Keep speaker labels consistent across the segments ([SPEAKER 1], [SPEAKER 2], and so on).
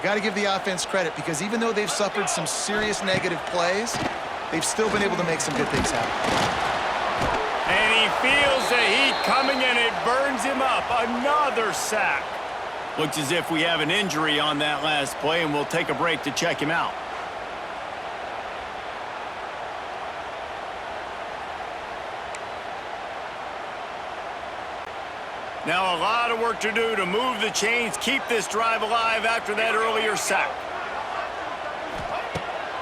[SPEAKER 1] got to give the offense credit because even though they've suffered some serious negative plays, they've still been able to make some good things happen.
[SPEAKER 2] And he feels the heat coming and it burns him up. Another sack. Looks as if we have an injury on that last play, and we'll take a break to check him out. Now a lot of work to do to move the chains, keep this drive alive after that earlier sack.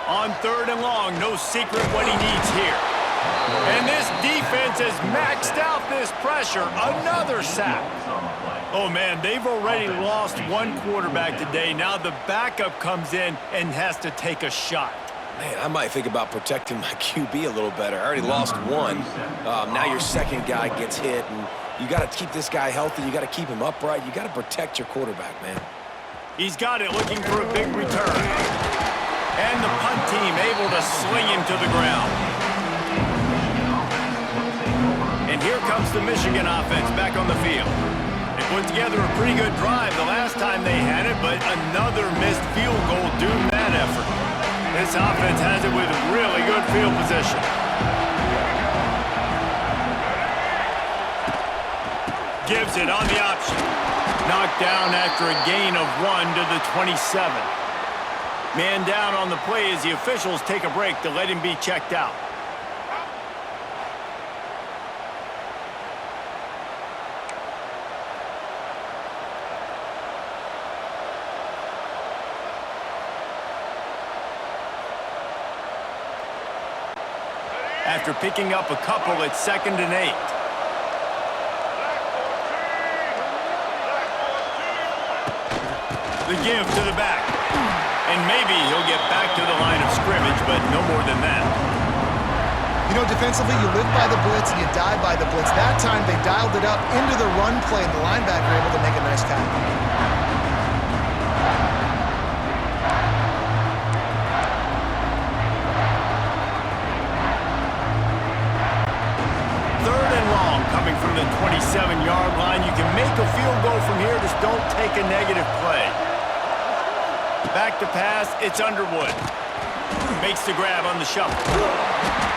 [SPEAKER 2] On 3rd and long, no secret what he needs here. And this defense has maxed out this pressure. Another sack. Oh, man, they've already lost one quarterback today. Now the backup comes in and has to take a shot.
[SPEAKER 3] Man, I might think about protecting my QB a little better. I already lost one. Now your second guy gets hit, and you got to keep this guy healthy. You got to keep him upright. You got to protect your quarterback, man.
[SPEAKER 2] He's got it, looking for a big return. And the punt team able to sling him to the ground. And here comes the Michigan offense back on the field. They put together a pretty good drive the last time they had it, but another missed field goal doomed that effort. This offense has it with really good field position. Gives it on the option. Knocked down after a gain of 1 to the 27. Man down on the play as the officials take a break to let him be checked out. After picking up a couple, it's 2nd and 8. The give to the back. And maybe he'll get back to the line of scrimmage, but no more than that.
[SPEAKER 1] You know, defensively, you live by the blitz and you die by the blitz. That time, they dialed it up into the run play, and the linebacker able to make a nice tackle. Coming from the 27-yard line. You can make a field goal from here, just don't take a negative play. Back to pass, it's Underwood. Makes the grab on the shuffle.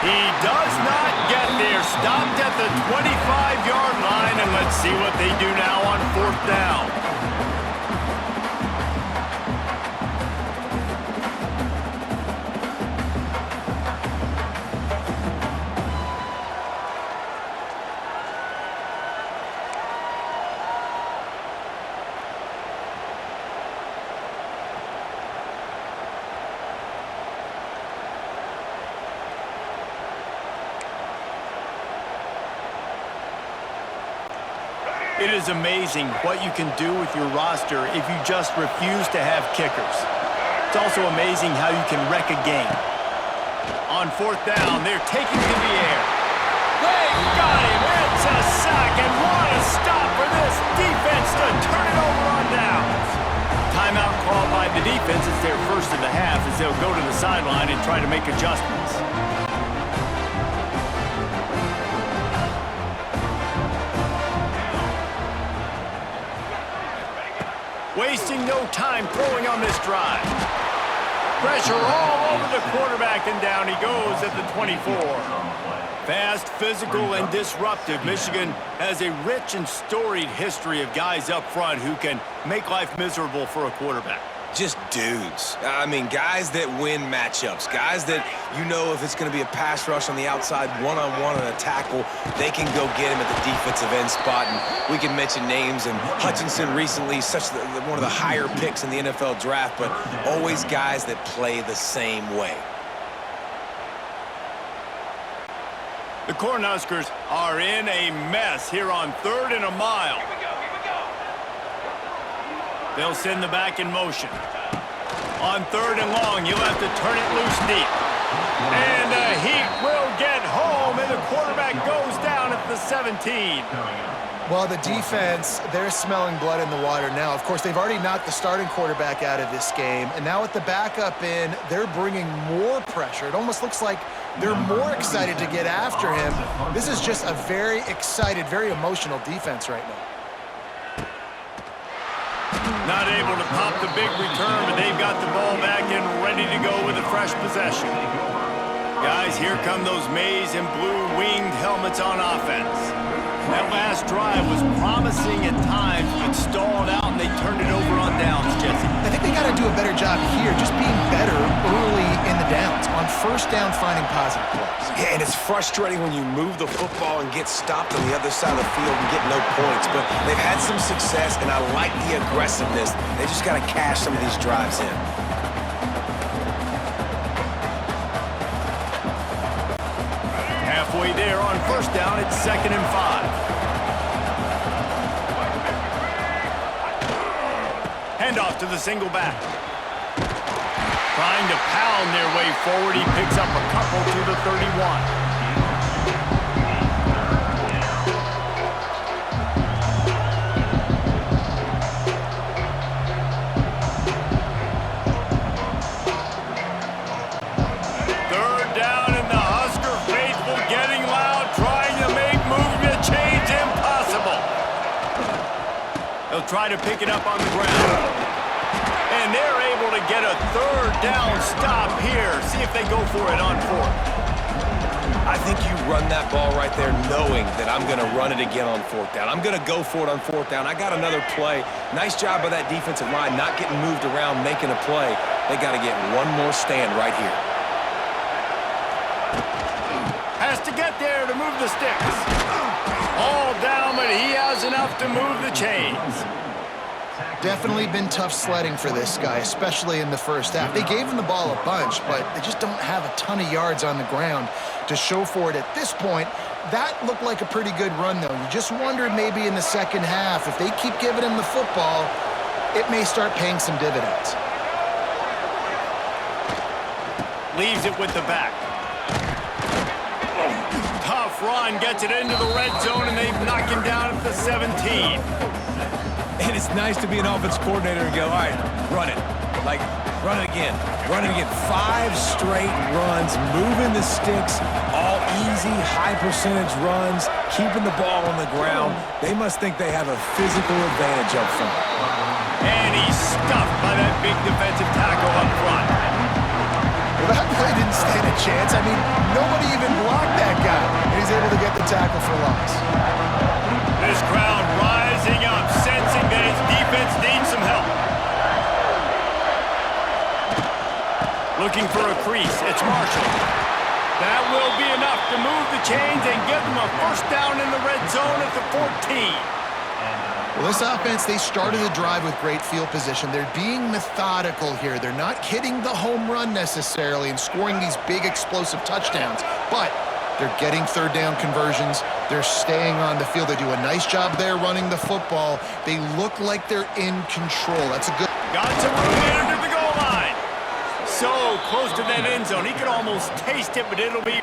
[SPEAKER 1] He does not get there. Stopped at the 25-yard line, and let's see what they do now on 4th down. It is amazing what you can do with your roster if you just refuse to have kickers. It's also amazing how you can wreck a game. On 4th down, they're taking to the air. They got him. It's a sack, and what a stop for this defense to turn it over on downs. Timeout called by the defense. It's their first of the half as they'll go to the sideline and try to make adjustments. Wasting no time throwing on this drive. Pressure all over the quarterback, and down he goes at the 24. Fast, physical, and disruptive, Michigan has a rich and storied history of guys up front who can make life miserable for a quarterback.
[SPEAKER 3] Just dudes. I mean, guys that win matchups. Guys that, you know, if it's going to be a pass rush on the outside, one-on-one on a tackle, they can go get him at the defensive end spot. And we can mention names, and Hutchinson recently, one of the higher picks in the NFL draft, but always guys that play the same way.
[SPEAKER 2] The Cornhuskers are in a mess here on 3rd and a mile. They'll send the back in motion. On 3rd and long, you'll have to turn it loose deep. And the Heat will get home, and the quarterback goes down at the 17.
[SPEAKER 1] Well, the defense, they're smelling blood in the water now. Of course, they've already knocked the starting quarterback out of this game, and now with the backup in, they're bringing more pressure. It almost looks like they're more excited to get after him. This is just a very excited, very emotional defense right now.
[SPEAKER 2] Not able to pop the big return, but they've got the ball back and ready to go with a fresh possession. Guys, here come those maize and blue winged helmets on offense. That last drive was promising at times, but stalled out, and they turned it over on downs, Jesse.
[SPEAKER 4] I think they got to do a better job here, just being better early in the downs. On first down, finding positive plays.
[SPEAKER 3] Yeah, and it's frustrating when you move the football and get stopped on the other side of the field and get no points. But they've had some success, and I like the aggressiveness. They just got to cash some of these drives in.
[SPEAKER 2] Halfway there on first down, it's 2nd and 5. Handoff to the single back. Trying to pound their way forward. He picks up a couple to the 31. Try to pick it up on the ground. And they're able to get a 3rd down stop here. See if they go for it on 4th.
[SPEAKER 3] I think you run that ball right there knowing that I'm going to run it again on 4th down. I'm going to go for it on 4th down. I got another play. Nice job by that defensive line, not getting moved around, making a play. They got to get one more stand right here.
[SPEAKER 2] Has to get there to move the sticks. All down, but he has enough to move the chains.
[SPEAKER 4] Definitely been tough sledding for this guy, especially in the first half. They gave him the ball a bunch, but they just don't have a ton of yards on the ground to show for it at this point. That looked like a pretty good run, though. You just wondered maybe in the second half, if they keep giving him the football, it may start paying some dividends.
[SPEAKER 2] Leaves it with the back. Tough run, gets it into the red zone, and they knock him down at the 17.
[SPEAKER 3] And it's nice to be an offense coordinator and go, all right, run it. Like, run it again. Run it again. 5 straight runs, moving the sticks, all easy, high percentage runs, keeping the ball on the ground. They must think they have a physical advantage up front.
[SPEAKER 2] And he's stuffed by that big defensive tackle up front.
[SPEAKER 4] Well, that play didn't stand a chance. I mean, nobody even blocked that guy. And he's able to get the tackle for loss.
[SPEAKER 2] This crowd rising up, sensing that his defense needs some help. Looking for a crease. It's Marshall. That will be enough to move the chains and give them a first down in the red zone at the 14.
[SPEAKER 4] Well, this offense, they started the drive with great field position. They're being methodical here. They're not hitting the home run necessarily and scoring these big explosive touchdowns, but they're getting 3rd down conversions. They're staying on the field. They do a nice job there running the football. They look like they're in control. That's a good...
[SPEAKER 2] Got some room into the goal line. So close to that end zone. He could almost taste it, but it'll be...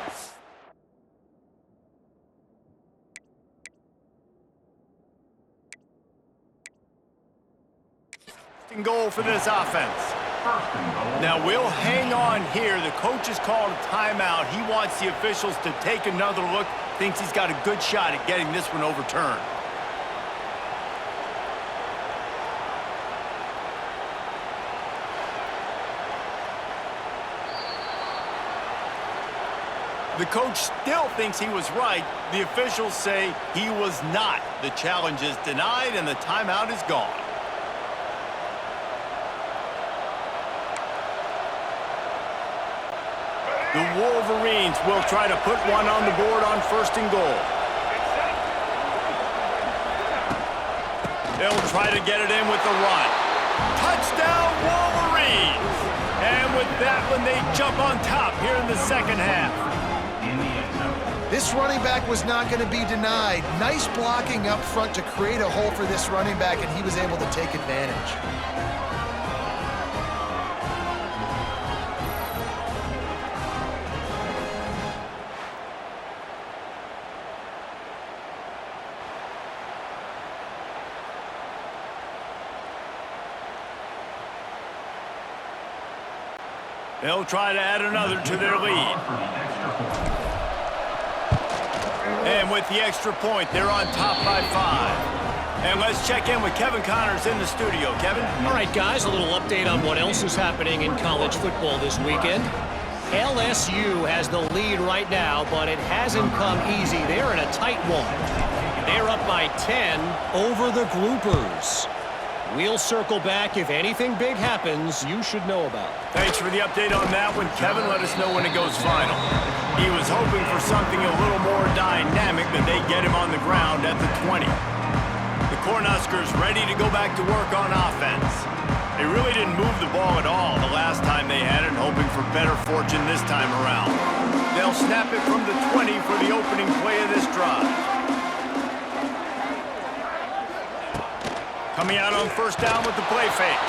[SPEAKER 2] goal for this offense. Now we'll hang on here. The coach has called a timeout. He wants the officials to take another look. Thinks he's got a good shot at getting this one overturned. The coach still thinks he was right. The officials say he was not. The challenge is denied and the timeout is gone. The Wolverines will try to put one on the board on 1st and goal. They'll try to get it in with the run. Touchdown, Wolverines! And with that one, they jump on top here in the second half.
[SPEAKER 4] This running back was not going to be denied. Nice blocking up front to create a hole for this running back, and he was able to take advantage.
[SPEAKER 2] They'll try to add another to their lead. And with the extra point, they're on top by 5.
[SPEAKER 1] And let's check in with Kevin Connors in the studio. Kevin?
[SPEAKER 5] All right, guys, a little update on what else is happening in college football this weekend. LSU has the lead right now, but it hasn't come easy. They're in a tight one. They're up by 10 over the Groupers. We'll circle back. If anything big happens, you should know about it.
[SPEAKER 1] Thanks for the update on that one, Kevin. Let us know when it goes final. He was hoping for something a little more dynamic, but they get him on the ground at the 20. The Cornhuskers ready to go back to work on offense. They really didn't move the ball at all the last time they had it, hoping for better fortune this time around. They'll snap it from the 20 for the opening play of this drive. Coming out on first down with the play fake.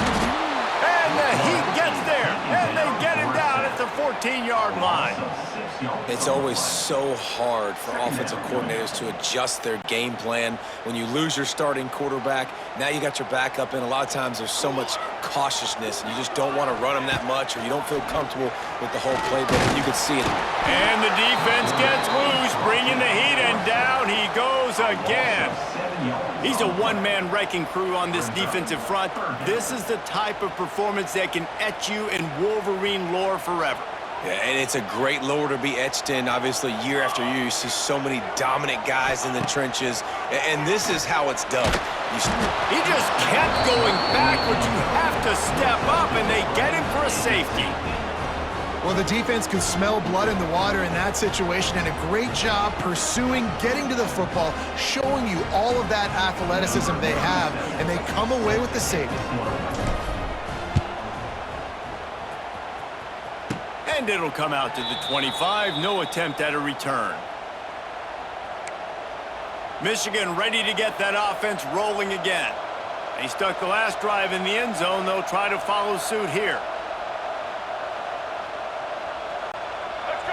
[SPEAKER 1] And the Heat gets there, and they get him down at the 14-yard line.
[SPEAKER 3] It's always so hard for offensive coordinators to adjust their game plan. When you lose your starting quarterback, now you got your backup in. A lot of times there's so much cautiousness, and you just don't want to run them that much, or you don't feel comfortable with the whole playbook, and you can see it.
[SPEAKER 1] And the defense gets loose, bringing the Heat, and down he goes again. He's a one-man wrecking crew on this defensive front. This is the type of performance that can etch you in Wolverine lore forever.
[SPEAKER 3] Yeah, and it's a great lore to be etched in. Obviously, year after year, you see so many dominant guys in the trenches, and this is how it's done.
[SPEAKER 1] He just kept going backwards. You have to step up, and they get him for a safety.
[SPEAKER 4] Well, the defense can smell blood in the water in that situation, and a great job pursuing, getting to the football, showing you all of that athleticism they have, and they come away with the safety.
[SPEAKER 1] And it'll come out to the 25. No attempt at a return. Michigan ready to get that offense rolling again. They stuck the last drive in the end zone. They'll try to follow suit here.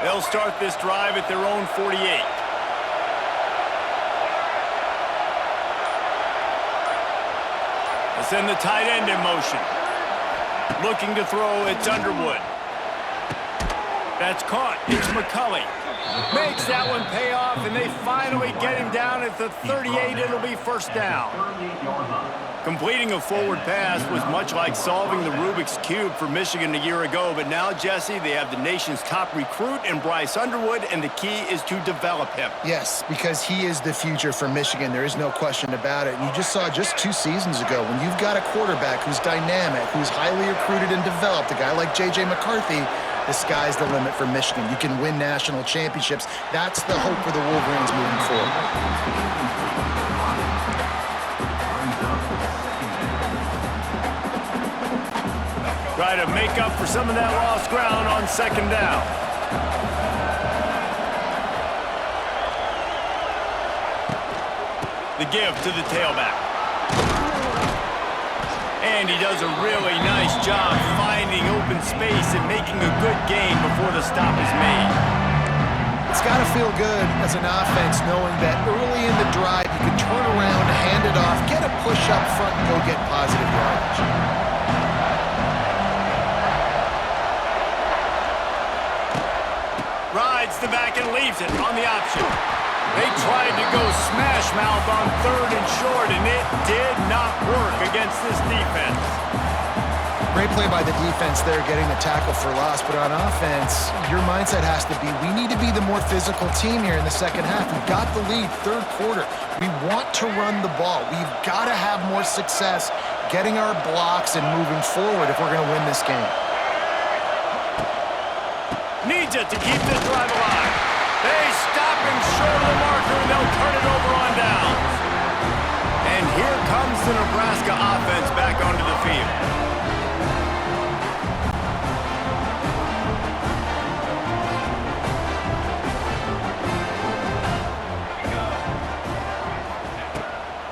[SPEAKER 1] They'll start this drive at their own 48. They'll send the tight end in motion. Looking to throw, it's Underwood. That's caught. It's McCulley. Makes that one pay off, and they finally get him down at the 38. It'll be first down. Completing a forward pass was much like solving the Rubik's Cube for Michigan a year ago, but now, Jesse, they have the nation's top recruit in Bryce Underwood, and the key is to develop him.
[SPEAKER 4] Yes, because he is the future for Michigan. There is no question about it. And you just saw just 2 seasons ago, when you've got a quarterback who's dynamic, who's highly recruited and developed, a guy like J.J. McCarthy, the sky's the limit for Michigan. You can win national championships. That's the hope for the Wolverines moving forward.
[SPEAKER 1] Try to make up for some of that lost ground on second down. The give to the tailback. And he does a really nice job finding open space and making a good gain before the stop is made.
[SPEAKER 4] It's got to feel good as an offense knowing that early in the drive you can turn around, hand it off, get a push up front, and go get positive yardage.
[SPEAKER 1] Rides the back and leaves it on the option. They tried to go smash mouth on third and short, and it did not work against this defense.
[SPEAKER 4] Great play by the defense there, getting the tackle for loss. But on offense, your mindset has to be, we need to be the more physical team here in the second half. We've got the lead, third quarter. We want to run the ball. We've got to have more success getting our blocks and moving forward if we're going to win this game.
[SPEAKER 1] Needs it to keep this drive alive. They stop him short of the marker, and they'll turn it over on downs. And here comes the Nebraska offense back onto the field.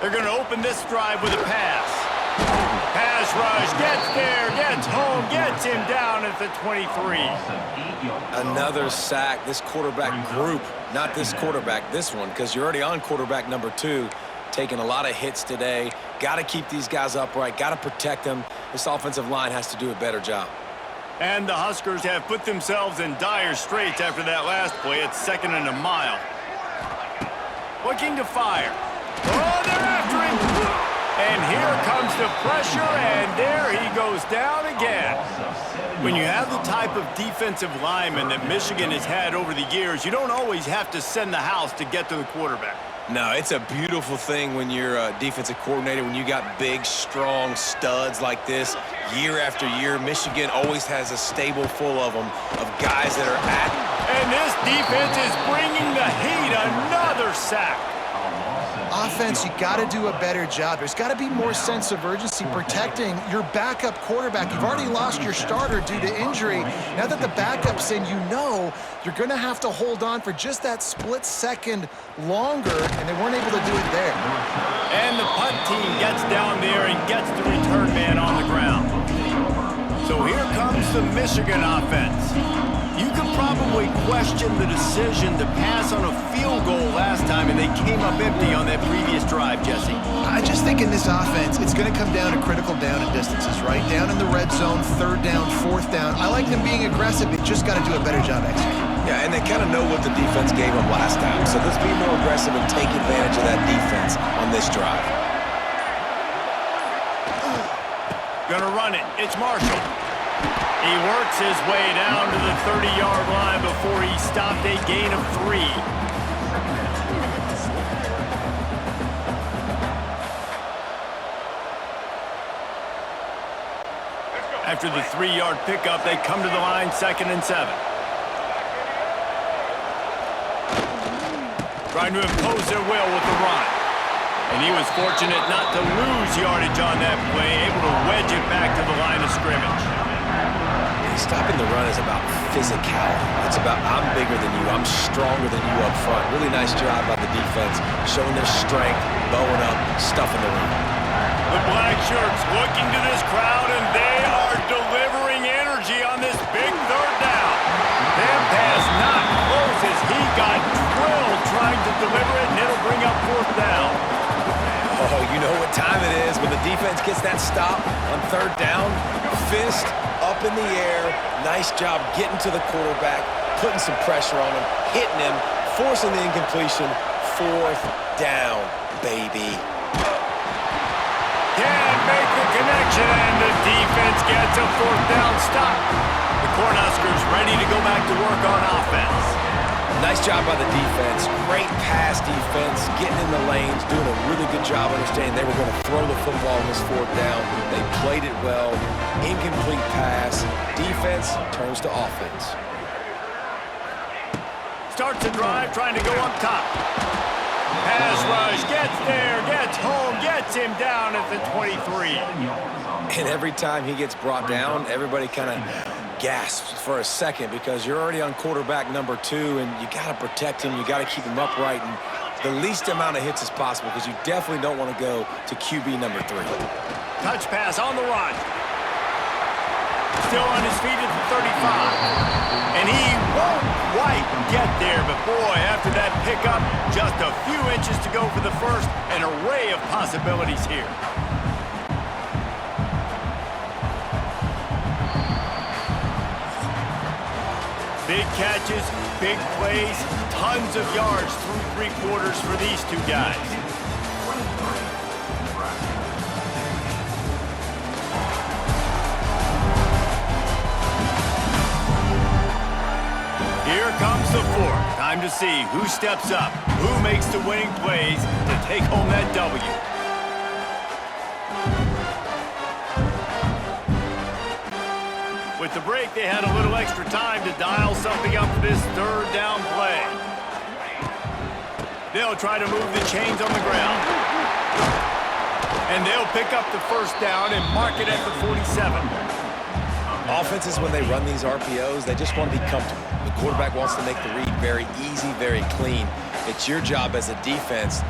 [SPEAKER 1] They're going to open this drive with a pass. Pass rush, gets there, gets home, gets him down at the 23.
[SPEAKER 3] Another sack. This quarterback group, not this quarterback, this one, because you're already on quarterback number 2, taking a lot of hits today. Got to keep these guys upright, got to protect them. This offensive line has to do a better job.
[SPEAKER 1] And the Huskers have put themselves in dire straits after that last play. It's 2nd and a mile. Looking to fire. Oh, they're after him.
[SPEAKER 2] And here comes the pressure, and there he goes down again.
[SPEAKER 1] When you have the type of defensive lineman that Michigan has had over the years, you don't always have to send the house to get to the quarterback.
[SPEAKER 3] No, it's a beautiful thing when you're a defensive coordinator, when you got big, strong studs like this. Year after year, Michigan always has a stable full of them, of guys that are at.
[SPEAKER 2] And this defense is bringing the heat. Another sack.
[SPEAKER 4] Offense, you got to do a better job. There's got to be more sense of urgency protecting your backup quarterback. You've already lost your starter due to injury. Now that the backup's in, you know you're going to have to hold on for just that split second longer, and they weren't able to do it there.
[SPEAKER 1] And the punt team gets down there and gets the return man on the ground. So here comes the Michigan offense. You could probably question the decision to pass on a field goal last time, and they came up empty on that previous drive, Jesse.
[SPEAKER 4] I just think in this offense, it's going to come down to critical down and distances, right? Down in the red zone, third down, fourth down. I like them being aggressive. They just got to do a better job executing.
[SPEAKER 3] Yeah, and they kind of know what the defense gave them last time. So let's be more aggressive and take advantage of that defense on this drive.
[SPEAKER 1] Gonna run it. It's Marshall. He works his way down to the 30-yard line before he stopped a gain of 3. After the 3-yard pickup, they come to the line 2nd and 7. Trying to impose their will with the run. And he was fortunate not to lose yardage on that play, able to wedge it back to the line of scrimmage.
[SPEAKER 3] Stopping the run is about physicality. It's about I'm bigger than you, I'm stronger than you up front. Really nice job by the defense, showing their strength, bowing up, stuffing the run.
[SPEAKER 1] The black shirts looking to this crowd, and they are delivering energy on this big third down. That pass not close as he got drilled trying to deliver it, and it'll bring up 4th down.
[SPEAKER 3] Oh, you know what time it is when the defense gets that stop on 3rd down. Fist up in the air. Nice job getting to the quarterback, putting some pressure on him, hitting him, forcing the incompletion. 4th down, baby.
[SPEAKER 1] Can't make the connection, and the defense gets a 4th down stop. The Cornhuskers ready to go back to work on offense.
[SPEAKER 3] Nice job by the defense. Great pass defense, getting in the lanes, doing a really good job understanding they were going to throw the football on this 4th down. They played it well. Incomplete pass. Defense turns to offense.
[SPEAKER 1] Starts the drive, trying to go up top. Pass rush, gets there, gets home, gets him down at the 23.
[SPEAKER 3] And every time he gets brought down, everybody kind of gasps for a second because you're already on quarterback number 2, and you got to protect him. You got to keep him upright and the least amount of hits as possible because you definitely don't want to go to QB number 3.
[SPEAKER 1] Touch pass on the run. Still on his feet at the 35. And he won't quite get there, but boy, after that pickup, just a few inches to go for the first. An array of possibilities here. Big catches, big plays, tons of yards through 3 quarters for these two guys. Here comes the 4th. Time to see who steps up, who makes the winning plays to take home that W. With the break, they had a little extra time to dial something up for this 3rd down play. They'll try to move the chains on the ground. And they'll pick up the 1st down and mark it at the 47.
[SPEAKER 3] Offenses, when they run these RPOs, they just want to be comfortable. The quarterback wants to make the read very easy, very clean. It's your job as a defense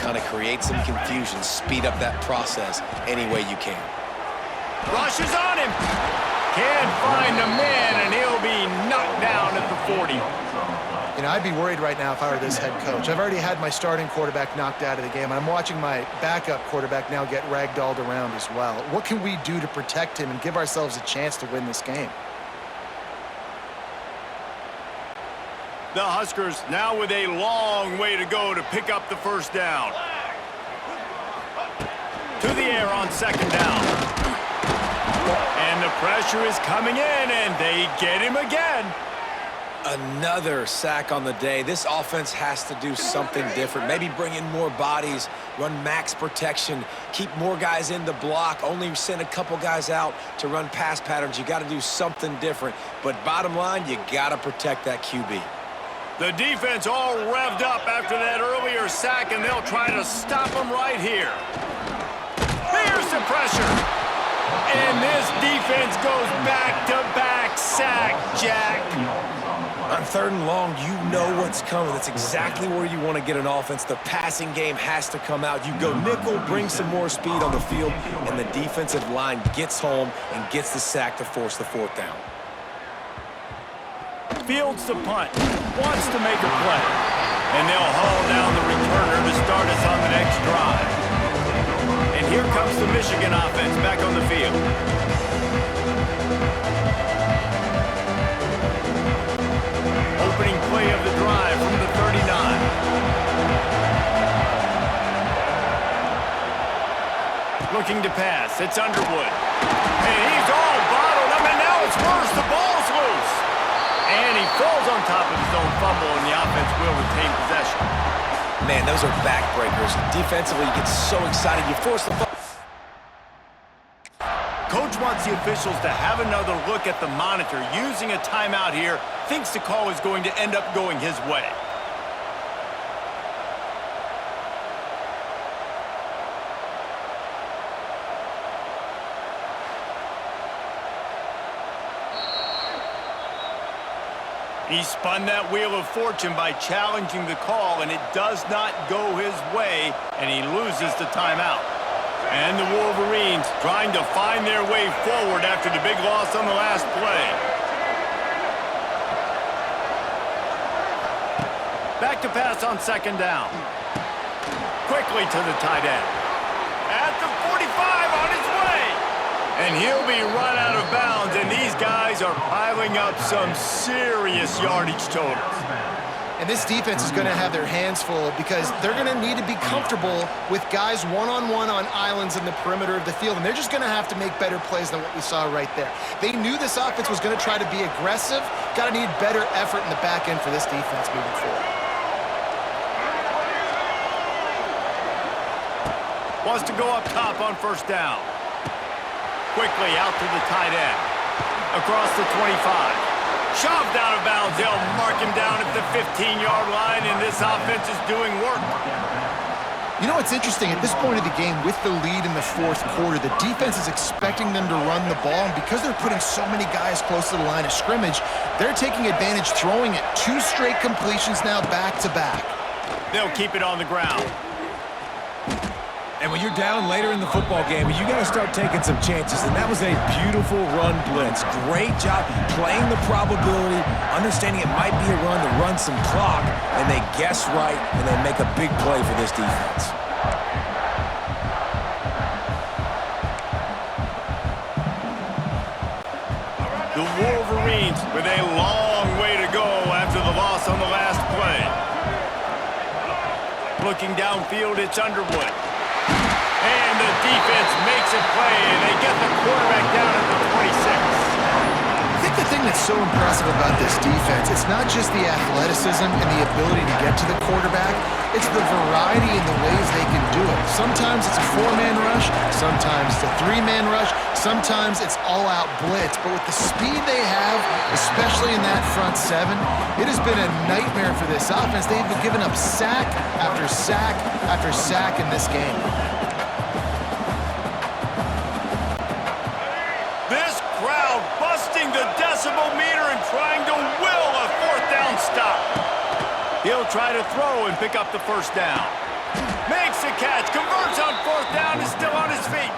[SPEAKER 3] kind of create some confusion, speed up that process any way you can.
[SPEAKER 1] Rush is on him. Can't find the man, and he'll be knocked down at the 40.
[SPEAKER 4] You know, I'd be worried right now if I were this head coach. I've already had my starting quarterback knocked out of the game, and I'm watching my backup quarterback now get ragdolled around as well. What can we do to protect him and give ourselves a chance to win this game?
[SPEAKER 1] The Huskers now with a long way to go to pick up the 1st down.
[SPEAKER 2] To the air on second down. And the pressure is coming in, and they get him again.
[SPEAKER 3] Another sack on the day. This offense has to do something different. Maybe bring in more bodies, run max protection, keep more guys in the block, only send a couple guys out to run pass patterns. You got to do something different. But bottom line, you got to protect that QB.
[SPEAKER 2] The defense all revved up after that earlier sack, and they'll try to stop him right here. Here's the pressure. And this defense goes back-to-back sack, Jack.
[SPEAKER 3] On third and long, you know what's coming. That's exactly where you want to get an offense. The passing game has to come out. You go nickel, bring some more speed on the field, and the defensive line gets home and gets the sack to force the fourth down.
[SPEAKER 2] Fields the punt, wants to make a play. And they'll haul down the returner to start us on the next drive. And here comes the Michigan offense back on the field. Opening play of the drive from the 39. Looking to pass, it's Underwood. And he's all bottled up, and now it's worse. The ball's loose. And he falls on top of his own fumble, and the offense will retain possession.
[SPEAKER 3] Man, those are backbreakers. Defensively, you get so excited. You force the ball.
[SPEAKER 2] Coach wants the officials to have another look at the monitor. Using a timeout here, thinks the call is going to end up going his way. He spun that wheel of fortune by challenging the call, and it does not go his way, and he loses the timeout. And the Wolverines trying to find their way forward after the big loss on the last play. Back to pass on second down. Quickly to the tight end. At the 45 on his way. And he'll be run out of bounds, and these guys are piling up some serious yardage totals.
[SPEAKER 4] And this defense is going to have their hands full because they're going to need to be comfortable with guys one-on-one on islands in the perimeter of the field, and they're just going to have to make better plays than what we saw right there. They knew this offense was going to try to be aggressive. Got to need better effort in the back end for this defense moving forward.
[SPEAKER 2] Wants to go up top on first down. Quickly out to the tight end. Across the 25. Shoved out of bounds. They'll mark him down at the 15-yard line, and this offense is doing work.
[SPEAKER 4] You know what's interesting? At this point of the game, with the lead in the fourth quarter, the defense is expecting them to run the ball, and because they're putting so many guys close to the line of scrimmage, they're taking advantage, throwing it. 2 straight completions now back-to-back.
[SPEAKER 2] They'll keep it on the ground.
[SPEAKER 3] And when you're down later in the football game, you got to start taking some chances. And that was a beautiful run blitz. Great job playing the probability, understanding it might be a run to run some clock, and they guess right, and they make a big play for this defense.
[SPEAKER 2] The Wolverines with a long way to go after the loss on the last play. Looking downfield, it's Underwood. And the defense makes a play, and they get the quarterback down at the 26.
[SPEAKER 4] I think the thing that's so impressive about this defense, it's not just the athleticism and the ability to get to the quarterback, it's the variety in the ways they can do it. Sometimes it's a 4-man rush, sometimes it's a 3-man rush, sometimes it's all-out blitz. But with the speed they have, especially in that front 7, it has been a nightmare for this offense. They've been giving up sack after sack after sack in this game.
[SPEAKER 2] This crowd busting the decibel meter and trying to will a fourth down stop. He'll try to throw and pick up the first down. Makes the catch, converts on fourth down, is still on his feet.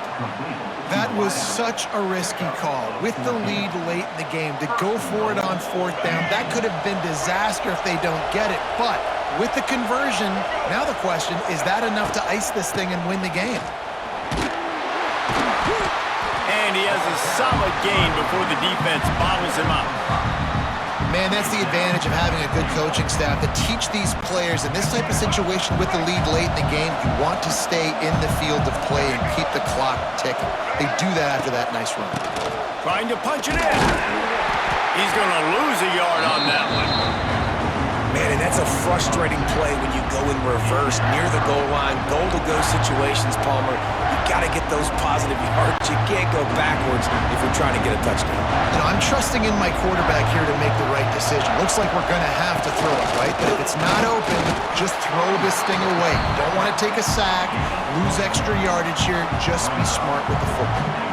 [SPEAKER 4] That was such a risky call. With the lead late in the game, to go for it on fourth down, that could have been disaster if they don't get it. But with the conversion, now the question, is that enough to ice this thing and win the game?
[SPEAKER 2] And he has a solid gain before the defense bottles him up.
[SPEAKER 4] Man, that's the advantage of having a good coaching staff to teach these players in this type of situation with the lead late in the game. You want to stay in the field of play and keep the clock ticking. They do that after that nice run.
[SPEAKER 2] Trying to punch it in. He's going to lose a yard on that one.
[SPEAKER 3] Man, and that's a frustrating play when you go in reverse near the goal line. Goal-to-go situations, Palmer. You got to get those positive yards. You can't go backwards if you're trying to get a touchdown.
[SPEAKER 4] You know, I'm trusting in my quarterback here to make the right decision. Looks like we're going to have to throw it, right? But if it's not open, just throw this thing away. You don't want to take a sack, lose extra yardage here. Just be smart with the football.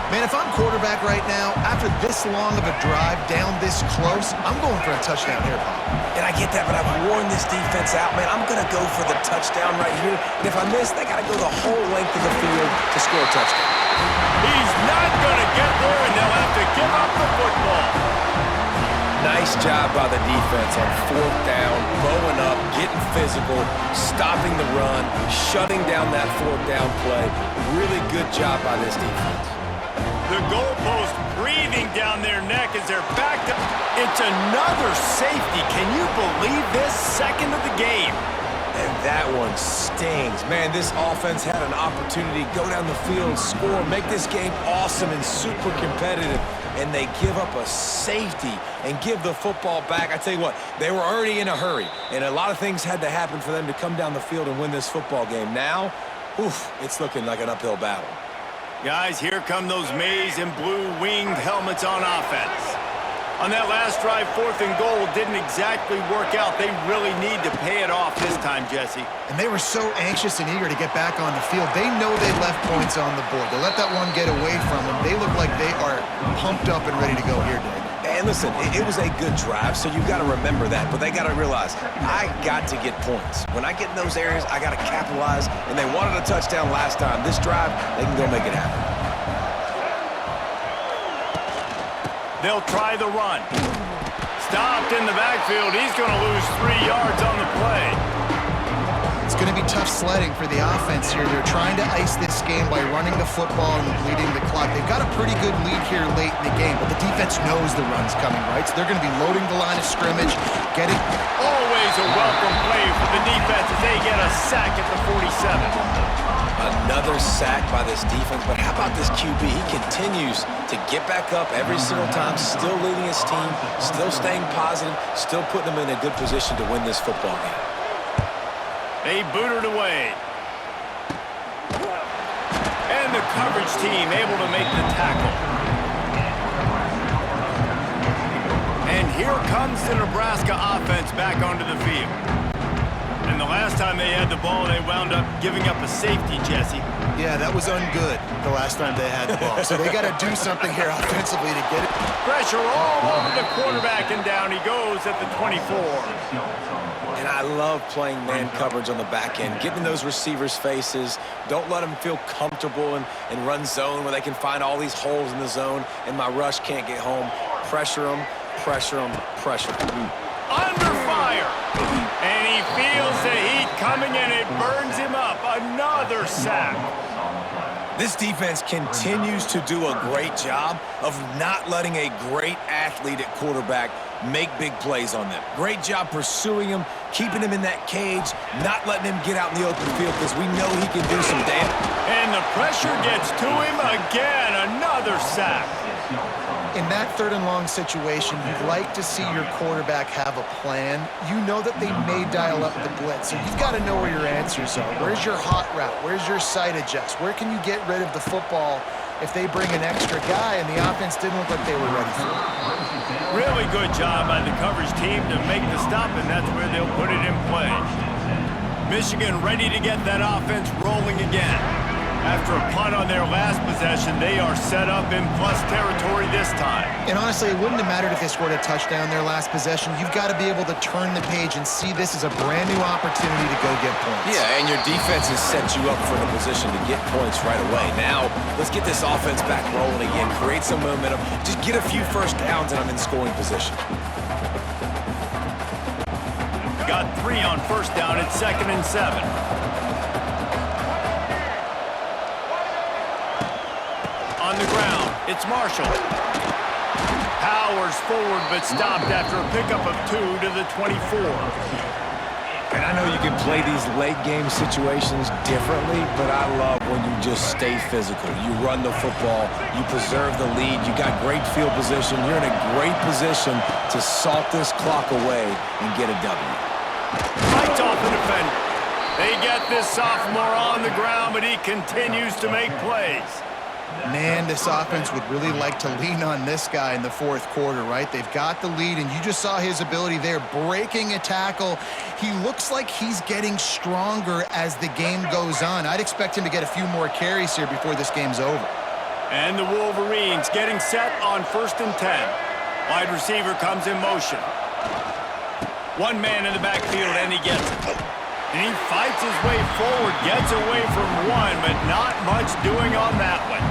[SPEAKER 4] Man, if I'm quarterback right now, after this long of a drive down this close, I'm going for a touchdown here, Bob.
[SPEAKER 3] And I get that, but I've worn this defense out, man. I'm going to go for the touchdown right here. And if I miss, they got to go the whole length of the field to score a touchdown.
[SPEAKER 2] He's not going to get there, and they'll have to give up the football.
[SPEAKER 3] Nice job by the defense on fourth down, bowing up, getting physical, stopping the run, shutting down that fourth down play. Really good job by this defense.
[SPEAKER 2] The goalpost breathing down their neck as they're back to... It's another safety. Can you believe this? Second of the game.
[SPEAKER 3] And that one stings. Man, this offense had an opportunity to go down the field, score, make this game awesome and super competitive, and they give up a safety and give the football back. I tell you what, they were already in a hurry, and a lot of things had to happen for them to come down the field and win this football game. Now, it's looking like an uphill battle.
[SPEAKER 2] Guys, here come those maize and blue winged helmets on offense. On that last drive, 4th and goal didn't exactly work out. They really need to pay it off this time, Jesse.
[SPEAKER 4] And they were so anxious and eager to get back on the field. They know they left points on the board. They let that one get away from them. They look like they are pumped up and ready to go here, Dave.
[SPEAKER 3] And listen, it was a good drive, so you've got to remember that. But they got to realize, I got to get points. When I get in those areas, I got to capitalize. And they wanted a touchdown last time. This drive, they can go make it happen.
[SPEAKER 2] They'll try the run. Stopped in the backfield. He's going to lose 3 yards on the play.
[SPEAKER 4] It's going to be tough sledding for the offense here. They're trying to ice this game by running the football and bleeding the clock. They've got a pretty good lead here late in the game, but the defense knows the run's coming, right? So they're going to be loading the line of scrimmage, getting...
[SPEAKER 2] Always a welcome play for the defense as they get a sack at the 47.
[SPEAKER 3] Another sack by this defense, but how about this QB? He continues to get back up every single time, still leading his team, still staying positive, still putting them in a good position to win this football game.
[SPEAKER 2] They boot it away. And the coverage team able to make the tackle. And here comes the Nebraska offense back onto the field. And the last time they had the ball, they wound up giving up a safety, Jesse.
[SPEAKER 4] Yeah, that was ungood the last time they had the ball. So they got to do something here offensively to get it.
[SPEAKER 2] Pressure all over the quarterback, and down he goes at the 24.
[SPEAKER 3] And I love playing man coverage on the back end, getting in those receivers' faces. Don't let them feel comfortable and run zone where they can find all these holes in the zone, and my rush can't get home. Pressure them, pressure them, pressure them.
[SPEAKER 2] Under fire. And he feels the heat coming, and it burns him up. Another sack.
[SPEAKER 3] This defense continues to do a great job of not letting a great athlete at quarterback make big plays on them. Great job pursuing him, keeping him in that cage, not letting him get out in the open field because we know he can do some damage.
[SPEAKER 2] And the pressure gets to him again. Another sack.
[SPEAKER 4] In that 3rd and long situation, you'd like to see your quarterback have a plan. You know that they may dial up the blitz, so you've got to know where your answers are. Where's your hot route? Where's your sight adjust? Where can you get rid of the football if they bring an extra guy and the offense didn't look like they were ready for it?
[SPEAKER 2] Really good job by the coverage team to make the stop, and that's where they'll put it in play. Michigan ready to get that offense rolling again. After a punt on their last possession, they are set up in plus territory this time.
[SPEAKER 4] And honestly, it wouldn't have mattered if they scored a touchdown their last possession. You've got to be able to turn the page and see this as a brand new opportunity to go get points.
[SPEAKER 3] Yeah, and your defense has set you up for the position to get points right away. Now, let's get this offense back rolling again, create some momentum, just get a few first downs, and I'm in scoring position.
[SPEAKER 2] Got 3 on first down at 2nd and 7. On the ground, it's Marshall. Power powers forward, but stopped after a pickup of 2 to the 24.
[SPEAKER 3] And I know you can play these late-game situations differently, but I love when you just stay physical. You run the football, you preserve the lead, you got great field position, you're in a great position to salt this clock away and get a W.
[SPEAKER 2] Fights off the defender. They get this sophomore on the ground, but he continues to make plays.
[SPEAKER 4] Man, this offense would really like to lean on this guy in the fourth quarter, right? They've got the lead, and you just saw his ability there, breaking a tackle. He looks like he's getting stronger as the game goes on. I'd expect him to get a few more carries here before this game's over.
[SPEAKER 2] And the Wolverines getting set on 1st and 10. Wide receiver comes in motion. One man in the backfield, and he gets it. And he fights his way forward, gets away from one, but not much doing on that one.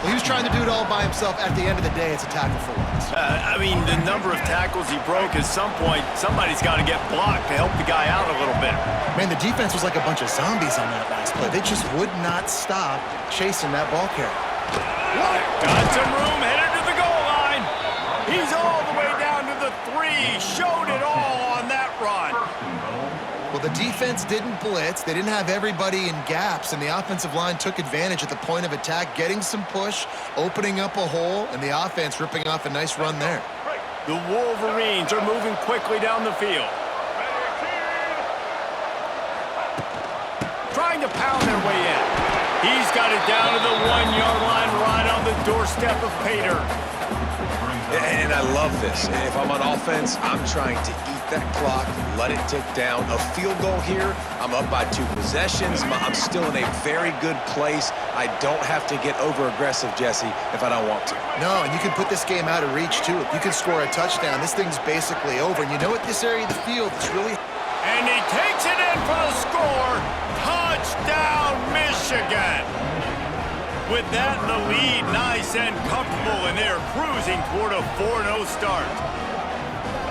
[SPEAKER 4] Well, he was trying to do it all by himself. At the end of the day, it's a tackle for loss.
[SPEAKER 2] I mean, the number of tackles he broke, at some point, somebody's got to get blocked to help the guy out a little bit.
[SPEAKER 4] Man, the defense was like a bunch of zombies on that last play. They just would not stop chasing that ball carrier.
[SPEAKER 2] Got some room, headed to the goal line. He's all the way down to the 3, showed it all on that run.
[SPEAKER 4] Well, the defense didn't blitz. They didn't have everybody in gaps, and the offensive line took advantage at the point of attack, getting some push, opening up a hole, and the offense ripping off a nice run there.
[SPEAKER 2] The Wolverines are moving quickly down the field. Trying to pound their way in. He's got it down to the 1-yard line, right on the doorstep of Pater.
[SPEAKER 3] And I love this. If I'm on offense, I'm trying to eat that clock, let it tick down. A field goal here, I'm up by 2 possessions. I'm still in a very good place. I don't have to get over-aggressive, Jesse, if I don't want to.
[SPEAKER 4] No, and you can put this game out of reach, too. If you can score a touchdown, this thing's basically over. And you know what, this area of the field is really...
[SPEAKER 2] And he takes it in for the score. Touchdown, Michigan. With that, the lead nice and comfortable, and they're cruising toward a 4-0 start.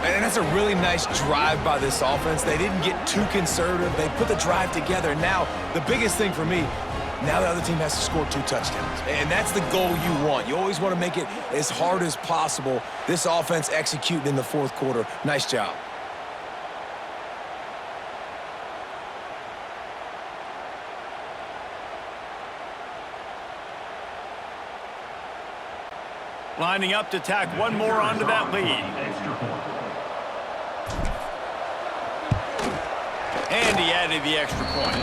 [SPEAKER 3] And that's a really nice drive by this offense. They didn't get too conservative. They put the drive together. Now, the biggest thing for me, now the other team has to score 2 touchdowns. And that's the goal you want. You always want to make it as hard as possible. This offense executing in the fourth quarter. Nice job.
[SPEAKER 2] Lining up to tack one more onto that lead. And he added the extra point.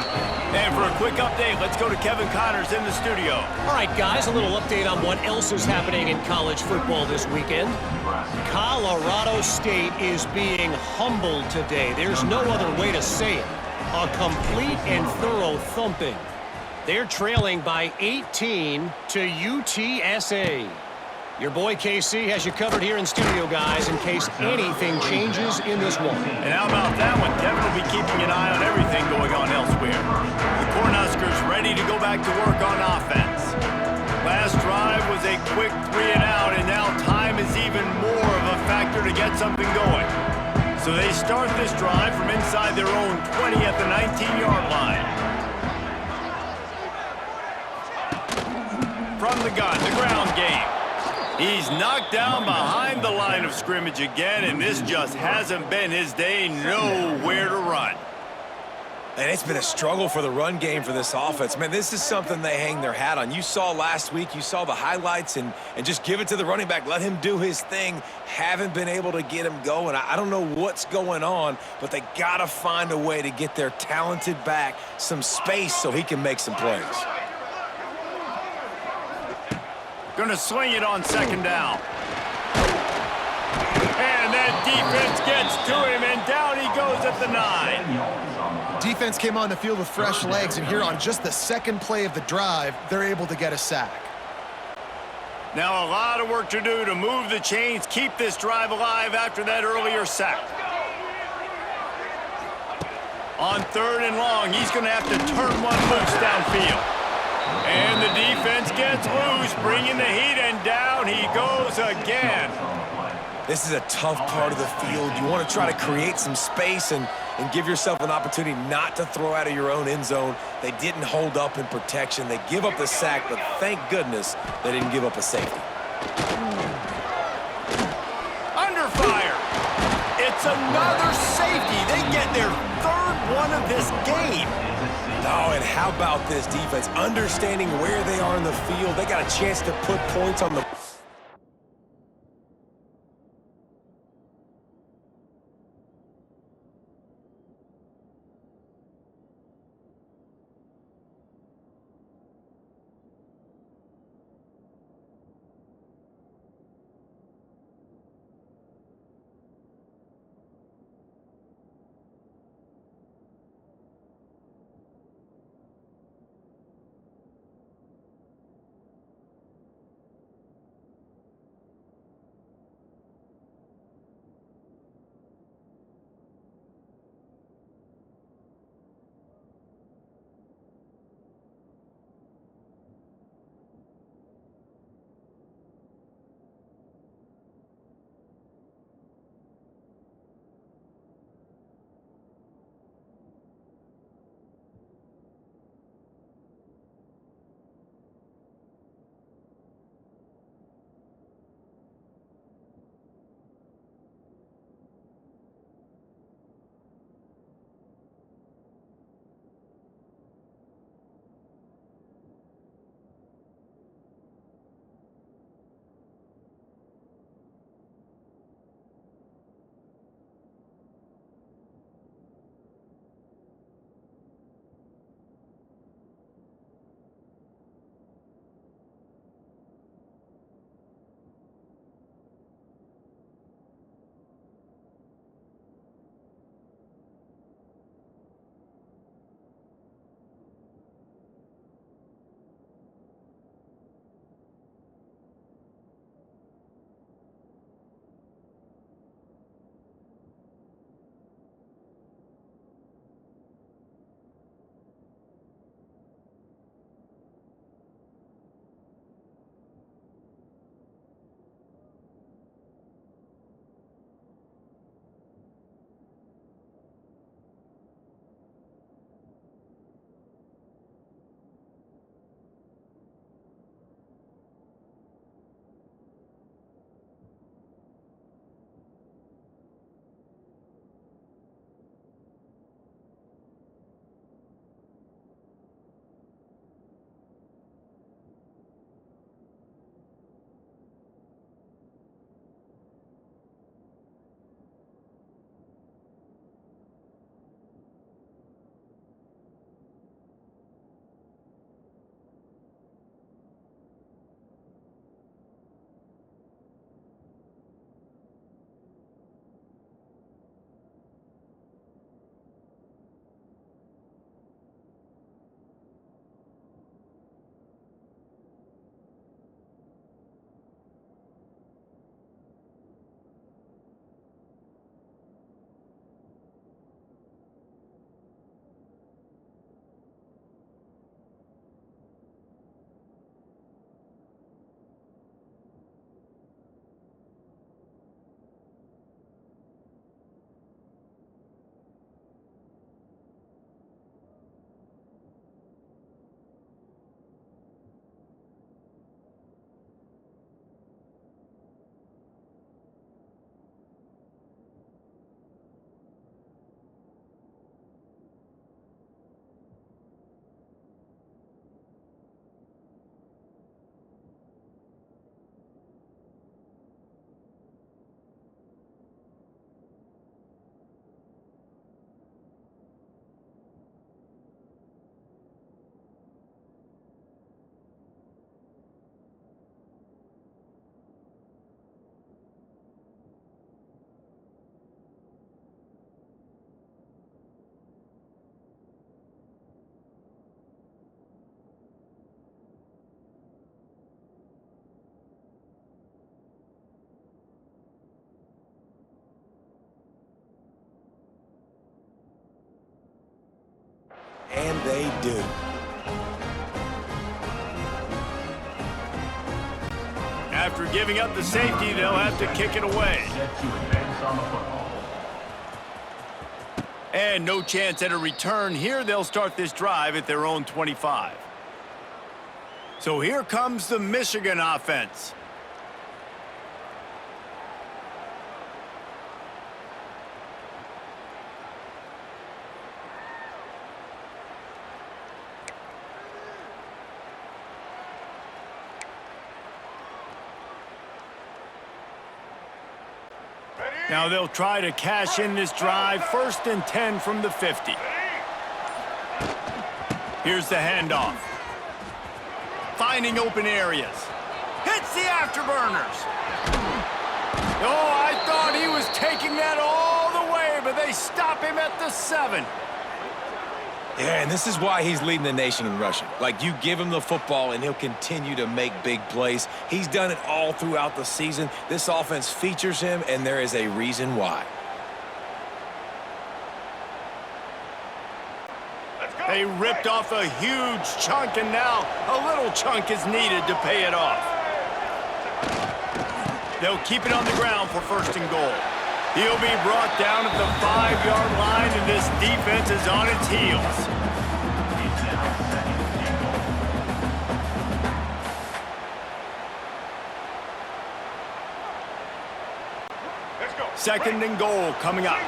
[SPEAKER 2] And for a quick update, let's go to Kevin Connors in the studio.
[SPEAKER 5] All right, guys, a little update on what else is happening in college football this weekend. Colorado State is being humbled today. There's no other way to say it. A complete and thorough thumping. They're trailing by 18 to UTSA. Your boy KC has you covered here in studio, guys, in case anything changes in this one.
[SPEAKER 2] And how about that one? Kevin will be keeping an eye on everything going on elsewhere. The Cornhuskers ready to go back to work on offense. Last drive was a quick 3-and-out, and now time is even more of a factor to get something going. So they start this drive from inside their own 20 at the 19-yard line. From the gun, the ground game. He's knocked down behind the line of scrimmage again, and this just hasn't been his day. Nowhere to run.
[SPEAKER 3] And it's been a struggle for the run game for this offense. Man, this is something they hang their hat on. You saw last week, you saw the highlights, and just give it to the running back. Let him do his thing. Haven't been able to get him going. I don't know what's going on, but they got to find a way to get their talented back some space so he can make some plays.
[SPEAKER 2] Going to swing it on 2nd down. And that defense gets to him, and down he goes at the 9.
[SPEAKER 4] Defense came on the field with fresh legs, and here on just the 2nd play of the drive, they're able to get a sack.
[SPEAKER 2] Now a lot of work to do to move the chains, keep this drive alive after that earlier sack. On 3rd and long, he's going to have to turn one loose downfield. And the defense gets loose, bringing the heat, and down he goes again.
[SPEAKER 3] This is a tough part of the field. You want to try to create some space and give yourself an opportunity not to throw out of your own end zone. They didn't hold up in protection. They give up the sack, but thank goodness they didn't give up a safety.
[SPEAKER 1] another safety. They get their third one of this game.
[SPEAKER 3] Oh, and how about this defense? Understanding where they are in the field. They got a chance to put points on the... And they do.
[SPEAKER 1] After giving up the safety, they'll have to kick it away. And no chance at a return here. They'll start this drive at their own 25. So here comes the Michigan offense.
[SPEAKER 2] Now they'll try to cash in this drive. 1st and 10 from the 50. Here's the handoff. Finding open areas. Hits the afterburners. Oh, I thought he was taking that all the way, but they stop him at the 7.
[SPEAKER 3] Yeah, and this is why he's leading the nation in rushing. Like, you give him the football, and he'll continue to make big plays. He's done it all throughout the season. This offense features him, and there is a reason why.
[SPEAKER 2] They ripped off a huge chunk, and now a little chunk is needed to pay it off. They'll keep it on the ground for 1st and goal. He'll be brought down at the 5-yard line, and this defense is on its heels. Let's go. 2nd and goal coming up.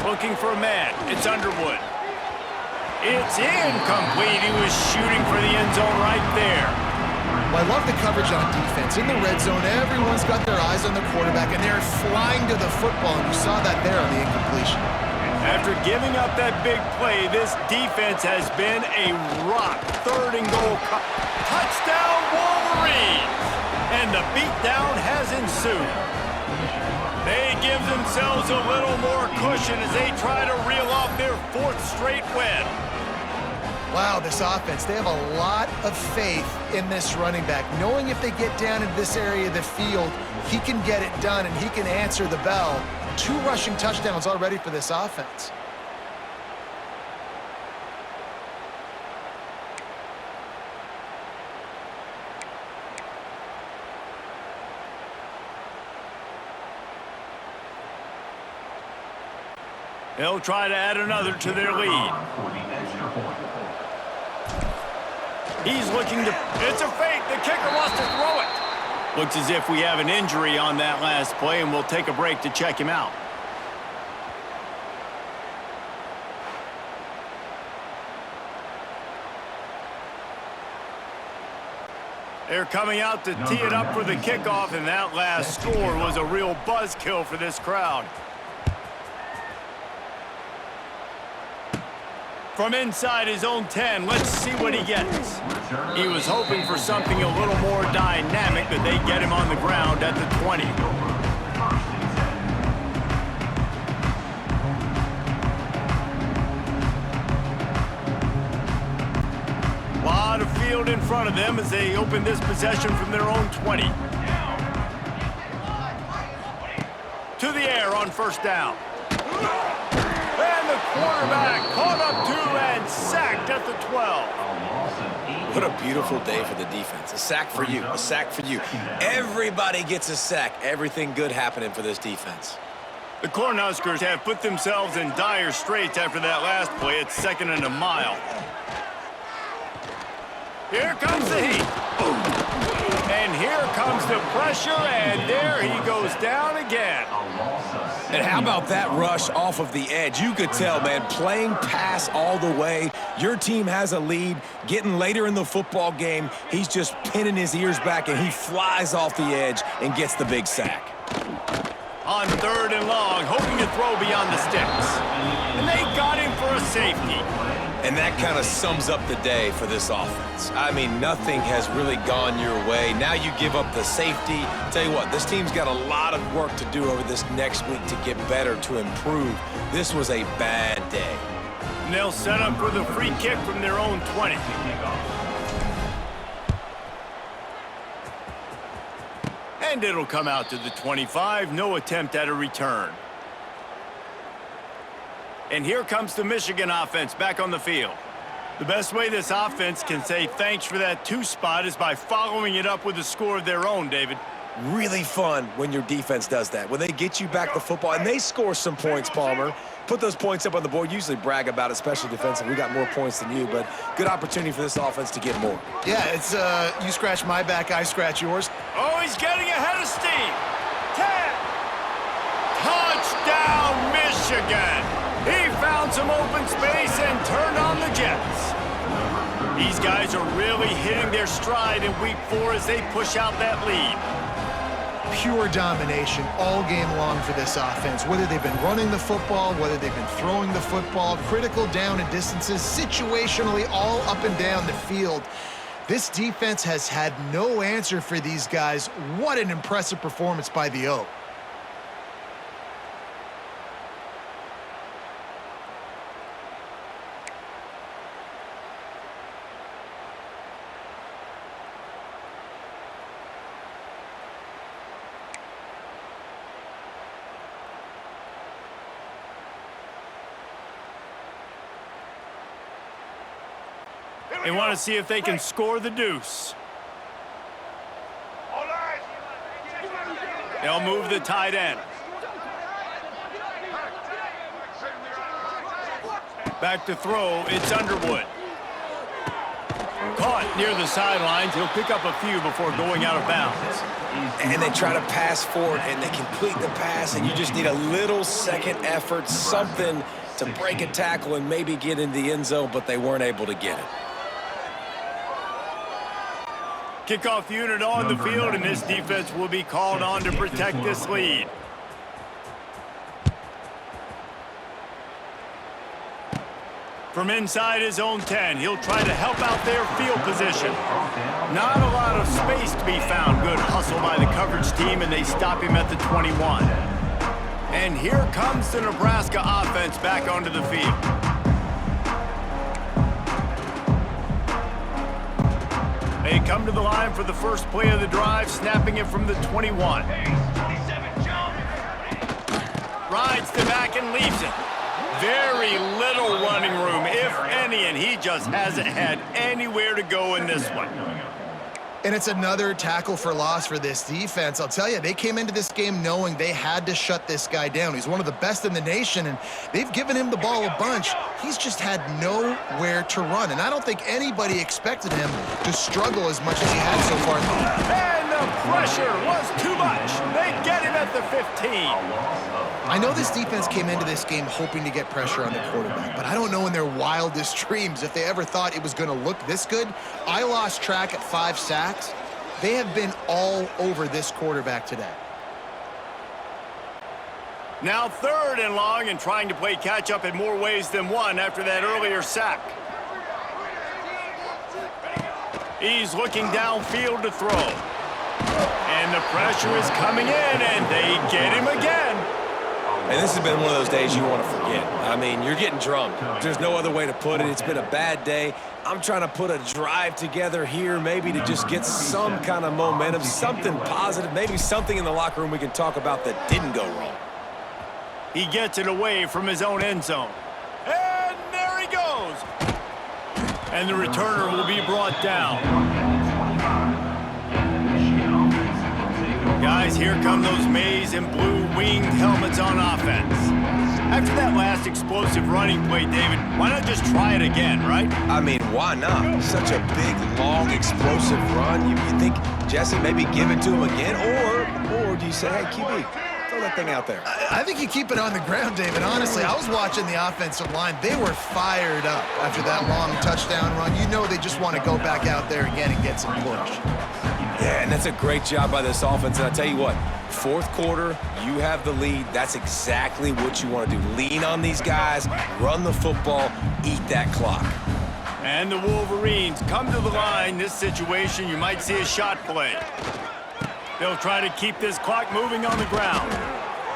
[SPEAKER 2] Looking for a man. It's Underwood. It's incomplete. He was shooting for the end zone right there.
[SPEAKER 4] Well, I love the coverage on defense. In the red zone, everyone's got their eyes on the quarterback, and they're flying to the football, and you saw that there on the incompletion.
[SPEAKER 2] After giving up that big play, this defense has been a rock. 3rd and goal. Touchdown, Wolverines! And the beatdown has ensued. They give themselves a little more cushion as they try to reel off their 4th straight win.
[SPEAKER 4] Wow, this offense, they have a lot of faith in this running back, knowing if they get down into this area of the field, he can get it done and he can answer the bell. 2 rushing touchdowns already for this offense.
[SPEAKER 2] They'll try to add another to their lead. He's looking to... It's a fake. The kicker wants to throw it. Looks as if we have an injury on that last play, and we'll take a break to check him out. They're coming out to tee it up for the kickoff, and that last score was a real buzzkill for this crowd. From inside his own 10, let's see what he gets. He was hoping for something a little more dynamic, but they get him on the ground at the 20. Lot of field in front of them as they open this possession from their own 20. To the air on 1st down. And the quarterback caught up to and sacked at the 12.
[SPEAKER 3] What a beautiful day for the defense. A sack for you, a sack for you. Everybody gets a sack. Everything good happening for this defense.
[SPEAKER 2] The Cornhuskers have put themselves in dire straits after that last play. It's 2nd and a mile. Here comes the heat. And here comes the pressure, and there he goes down again.
[SPEAKER 3] And how about that rush off of the edge? You could tell, man, playing pass all the way. Your team has a lead. Getting later in the football game, he's just pinning his ears back, and he flies off the edge and gets the big sack.
[SPEAKER 2] On 3rd and long, hoping to throw beyond the sticks. And they got him for a safety.
[SPEAKER 3] And that kind of sums up the day for this offense. I mean, nothing has really gone your way. Now you give up the safety. Tell you what, this team's got a lot of work to do over this next week to get better, to improve. This was a bad day.
[SPEAKER 2] And they'll set up for the free kick from their own 20. And it'll come out to the 25. No attempt at a return. And here comes the Michigan offense back on the field. The best way this offense can say thanks for that 2 spot is by following it up with a score of their own, David.
[SPEAKER 3] Really fun when your defense does that. When they get you back the football, and they score some points, Palmer. Put those points up on the board. Usually brag about it, especially defensive. We got more points than you, but good opportunity for this offense to get more.
[SPEAKER 4] Yeah, it's you scratch my back, I scratch yours.
[SPEAKER 2] Oh, he's getting ahead of steam. 10. Touchdown, Michigan. He found some open space and turned on the Jets. These guys are really hitting their stride in week 4 as they push out that lead.
[SPEAKER 4] Pure domination all game long for this offense. Whether they've been running the football, whether they've been throwing the football, critical down and distances, situationally all up and down the field. This defense has had no answer for these guys. What an impressive performance by the Oak.
[SPEAKER 2] They want to see if they can score the deuce. They'll move the tight end. Back to throw, it's Underwood. Caught near the sidelines. He'll pick up a few before going out of bounds.
[SPEAKER 3] And they try to pass forward, and they complete the pass, and you just need a little second effort, something to break a tackle and maybe get into the end zone, but they weren't able to get it.
[SPEAKER 2] Kickoff unit on the field, and this defense will be called on to protect this lead. From inside his own 10, he'll try to help out their field position. Not a lot of space to be found. Good hustle by the coverage team, and they stop him at the 21. And here comes the Nebraska offense back onto the field. They come to the line for the first play of the drive, snapping it from the 21. Rides to back and leaves it. Very little running room, if any, and he just hasn't had anywhere to go in this one.
[SPEAKER 4] And it's another tackle for loss for this defense. I'll tell you, they came into this game knowing they had to shut this guy down. He's one of the best in the nation, and they've given him the ball a bunch. He's just had nowhere to run, and I don't think anybody expected him to struggle as much as he had so far.
[SPEAKER 2] And the pressure was too much. They get him at the 15.
[SPEAKER 4] I know this defense came into this game hoping to get pressure on the quarterback, but I don't know in their wildest dreams if they ever thought it was going to look this good. I lost track at 5 sacks. They have been all over this quarterback today.
[SPEAKER 2] Now 3rd and long, and trying to play catch-up in more ways than one after that earlier sack. He's looking downfield to throw. And the pressure is coming in, and they get him again.
[SPEAKER 3] And this has been one of those days you want to forget. I mean, you're getting drummed. There's no other way to put it. It's been a bad day. I'm trying to put a drive together here, maybe to just get some kind of momentum, something positive, maybe something in the locker room we can talk about that didn't go wrong.
[SPEAKER 2] He gets it away from his own end zone. And there he goes. And the returner will be brought down. Guys, here come those maize and blue winged helmets on offense. After that last explosive running play, David, why not just try it again, right?
[SPEAKER 3] I mean, why not? Such a big, long, explosive run. You think, Jesse, maybe give it to him again? Or do you say, hey, QB, throw that thing out there?
[SPEAKER 4] I think you keep it on the ground, David. Honestly, I was watching the offensive line. They were fired up after that long touchdown run. You know they just want to go back out there again and get some push.
[SPEAKER 3] Yeah, and that's a great job by this offense. And I tell you what, 4th quarter, you have the lead. That's exactly what you want to do. Lean on these guys, run the football, eat that clock.
[SPEAKER 2] And the Wolverines come to the line. This situation, you might see a shot play. They'll try to keep this clock moving on the ground.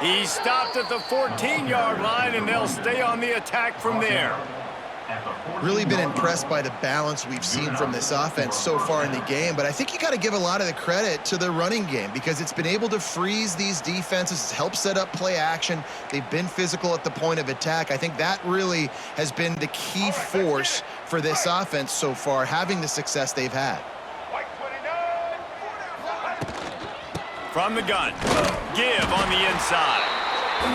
[SPEAKER 2] He stopped at the 14-yard line, and they'll stay on the attack from there.
[SPEAKER 4] Really been impressed by the balance we've seen from this offense so far in the game, but I think you got to give a lot of the credit to the running game because it's been able to freeze these defenses. It's helped set up play action. They've been physical at the point of attack. I think that really has been the key force for this offense so far, having the success they've had.
[SPEAKER 2] From the gun, give on the inside.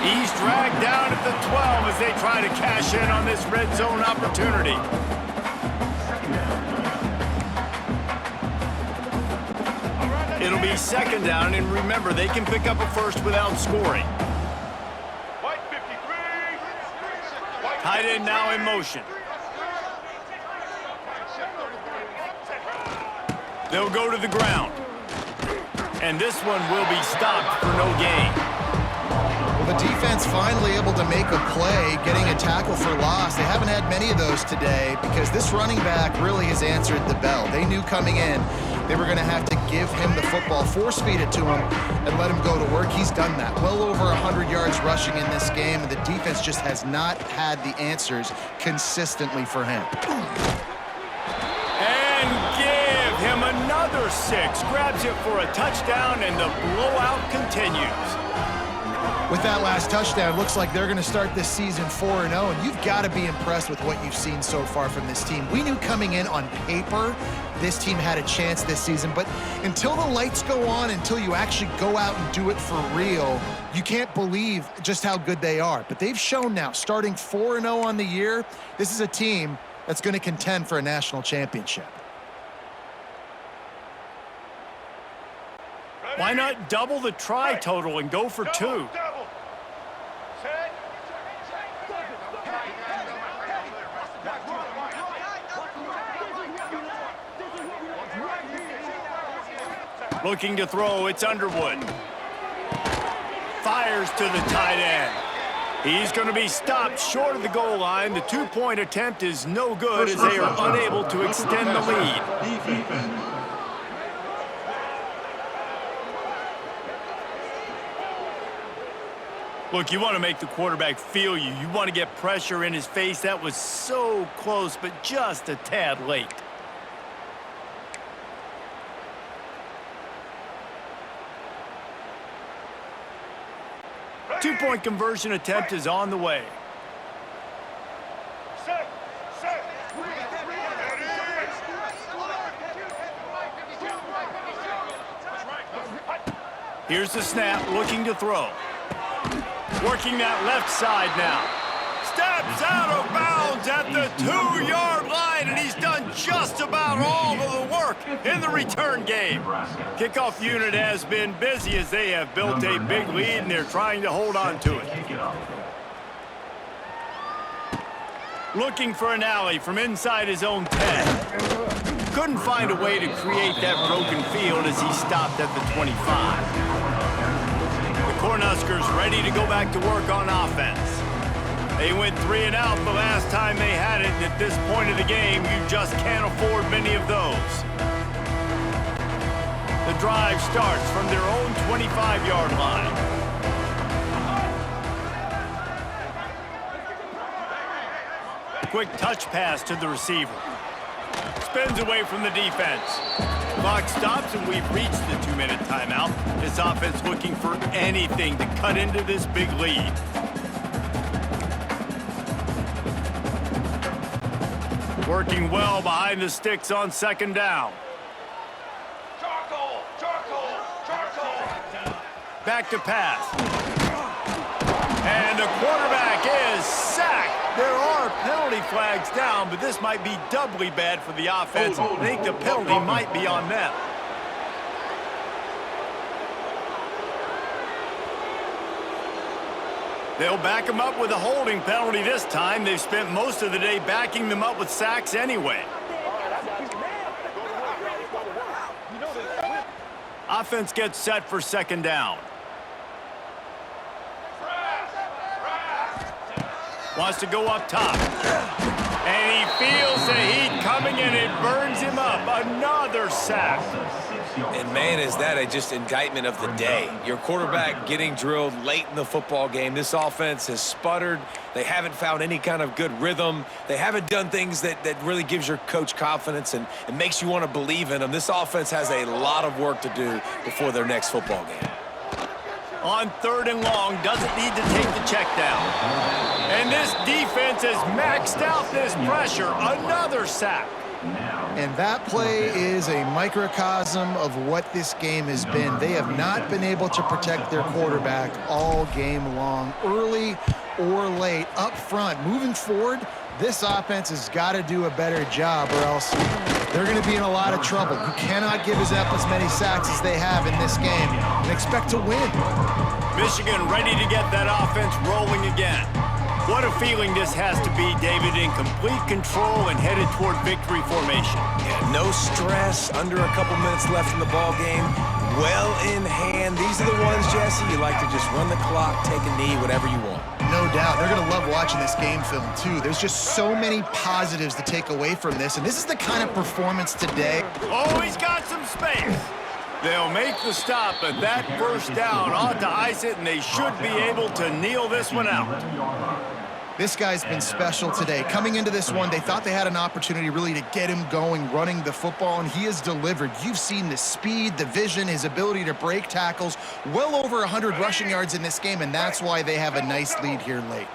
[SPEAKER 2] He's dragged down at the 12 as they try to cash in on this red zone opportunity. It'll be 2nd down, and remember, they can pick up a first without scoring. Tight end now in motion. They'll go to the ground. And this one will be stopped for no gain.
[SPEAKER 4] Well, the defense finally able to make a play, getting a tackle for loss. They haven't had many of those today because this running back really has answered the bell. They knew coming in they were going to have to give him the football, force-feed it to him, and let him go to work. He's done that. Well over 100 yards rushing in this game, and the defense just has not had the answers consistently for him.
[SPEAKER 2] And give him another 6. Grabs it for a touchdown, and the blowout continues.
[SPEAKER 4] With that last touchdown, looks like they're going to start this season 4-0, and you've got to be impressed with what you've seen so far from this team. We knew coming in on paper this team had a chance this season, but until the lights go on, until you actually go out and do it for real, you can't believe just how good they are. But they've shown now, starting 4-0 on the year, this is a team that's going to contend for a national championship.
[SPEAKER 2] Why not double the try total and go for 2? Looking to throw, it's Underwood. Fires to the tight end. He's going to be stopped short of the goal line. The 2-point attempt is no good as they are unable to extend the lead. Look, you want to make the quarterback feel you. You want to get pressure in his face. That was so close, but just a tad late. Two-point conversion attempt is on the way. Here's the snap, looking to throw. Working that left side now. Steps out of bounds at the 2-yard line, and he's done just about all of the work in the return game. Kickoff unit has been busy as they have built a big lead, and they're trying to hold on to it. Looking for an alley from inside his own 10. Couldn't find a way to create that broken field as he stopped at the 25. Cornhuskers ready to go back to work on offense. They went 3 and out the last time they had it, and at this point of the game, you just can't afford many of those. The drive starts from their own 25-yard line. Quick touch pass to the receiver. Spins away from the defense. Clock stops, and we've reached the 2-minute timeout. This offense looking for anything to cut into this big lead. Working well behind the sticks on 2nd down. Back to pass. And the quarterback is sacked. There are penalty flags down, but this might be doubly bad for the offense. I think the penalty might be on them. They'll back them up with a holding penalty this time. They've spent most of the day backing them up with sacks anyway. Offense gets set for 2nd down. Wants to go up top. And he feels the heat coming, and it burns him up. Another sack.
[SPEAKER 3] And man, is that a just indictment of the day. Your quarterback getting drilled late in the football game. This offense has sputtered. They haven't found any kind of good rhythm. They haven't done things that really gives your coach confidence and makes you want to believe in them. This offense has a lot of work to do before their next football game.
[SPEAKER 2] On 3rd and long, doesn't need to take the check down. And this defense has maxed out this pressure. Another sack.
[SPEAKER 4] And that play is a microcosm of what this game has been. They have not been able to protect their quarterback all game long, early or late, up front. Moving forward, this offense has got to do a better job, or else they're going to be in a lot of trouble. You cannot give us up as many sacks as they have in this game and expect to win.
[SPEAKER 2] Michigan ready to get that offense rolling again. What a feeling this has to be, David, in complete control and headed toward victory formation.
[SPEAKER 3] Yeah, no stress, under a couple minutes left in the ball game, well in hand. These are the ones, Jesse, you like to just run the clock, take a knee, whatever you want.
[SPEAKER 4] No doubt. They're going to love watching this game film, too. There's just so many positives to take away from this, and this is the kind of performance today.
[SPEAKER 2] Oh, he's got some space. They'll make the stop, but that first down ought to ice it, and they should be able to kneel this one out.
[SPEAKER 4] This guy's been special today. Coming into this one, they thought they had an opportunity really to get him going, running the football, and he has delivered. You've seen the speed, the vision, his ability to break tackles, well over 100 rushing yards in this game, and that's why they have a nice lead here late.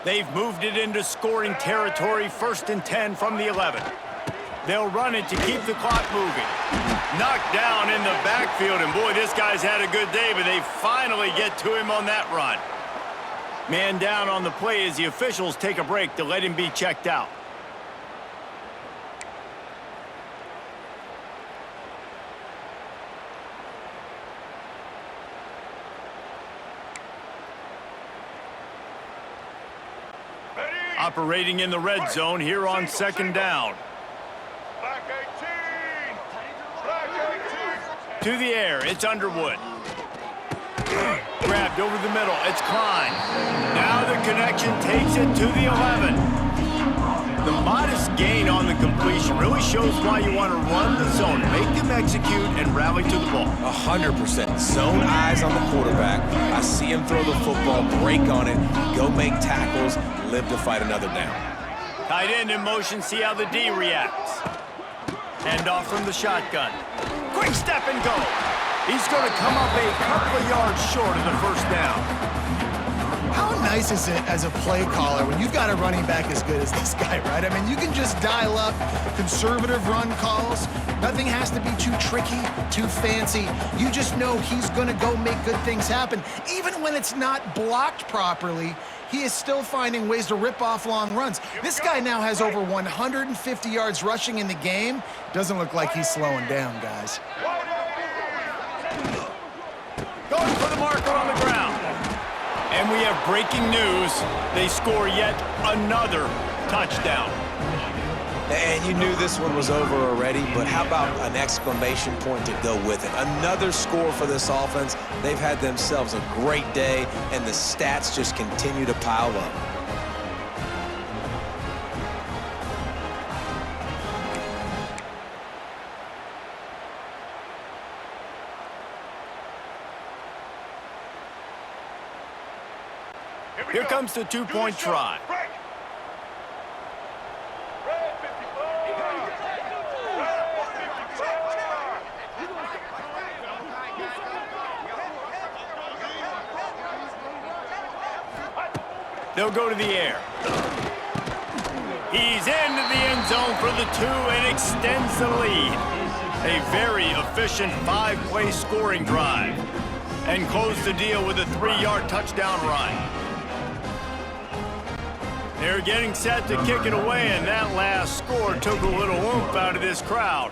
[SPEAKER 2] They've moved it into scoring territory, 1st and 10 from the 11. They'll run it to keep the clock moving. Knocked down in the backfield, and boy, this guy's had a good day, but they finally get to him on that run. Man down on the play as the officials take a break to let him be checked out. Operating in the red zone here on 2nd down. To the air, it's Underwood. Grabbed over the middle, it's Klein. Now the connection takes it to the 11. The modest gain on the completion really shows why you want to run the zone, make them execute, and rally to the ball.
[SPEAKER 3] 100%. Zone eyes on the quarterback. I see him throw the football, break on it, go make tackles, live to fight another down.
[SPEAKER 2] Tight end in motion, see how the D reacts. Hand off from the shotgun. Quick step and go. He's going to come up a couple of yards short of the 1st down.
[SPEAKER 4] How nice is it as a play caller when you've got a running back as good as this guy, right? I mean, you can just dial up conservative run calls. Nothing has to be too tricky, too fancy. You just know he's going to go make good things happen. Even when it's not blocked properly, he is still finding ways to rip off long runs. This guy now has over 150 yards rushing in the game. Doesn't look like he's slowing down, guys.
[SPEAKER 2] Going for the marker on the ground. And we have breaking news. They score yet another touchdown.
[SPEAKER 3] And you knew this one was over already, but how about an exclamation point to go with it? Another score for this offense. They've had themselves a great day, and the stats just continue to pile up.
[SPEAKER 2] Here comes the two-point try. They'll go to the air. He's into the end zone for the 2 and extends the lead. A very efficient 5-play scoring drive. And close the deal with a 3-yard touchdown run. They're getting set to kick it away, and that last score took a little oomph out of this crowd.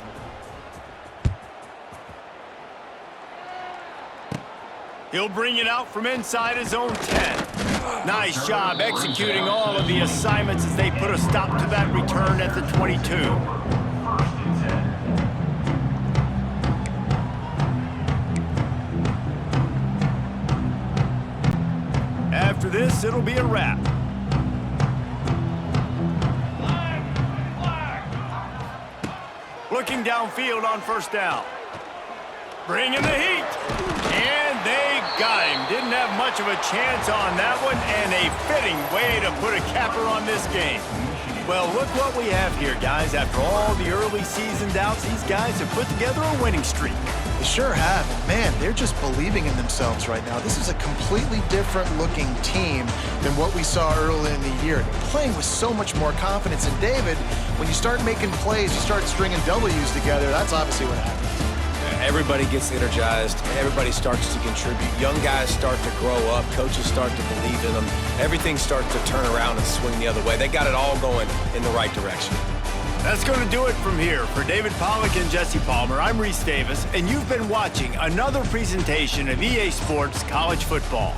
[SPEAKER 2] He'll bring it out from inside his own 10. Nice job executing all of the assignments as they put a stop to that return at the 22. After this, it'll be a wrap. Looking downfield on 1st down. Bringing the heat. And they got him. Didn't have much of a chance on that one, and a fitting way to put a capper on this game. Well, look what we have here, guys. After all the early season doubts, these guys have put together a winning streak.
[SPEAKER 4] They sure have. And man, they're just believing in themselves right now. This is a completely different looking team than what we saw early in the year. They're playing with so much more confidence. And David, when you start making plays, you start stringing W's together, that's obviously what happens.
[SPEAKER 3] Everybody gets energized. Everybody starts to contribute. Young guys start to grow up. Coaches start to believe in them. Everything starts to turn around and swing the other way. They got it all going in the right direction.
[SPEAKER 2] That's going to do it from here. For David Pollack and Jesse Palmer, I'm Reese Davis, and you've been watching another presentation of EA Sports College Football.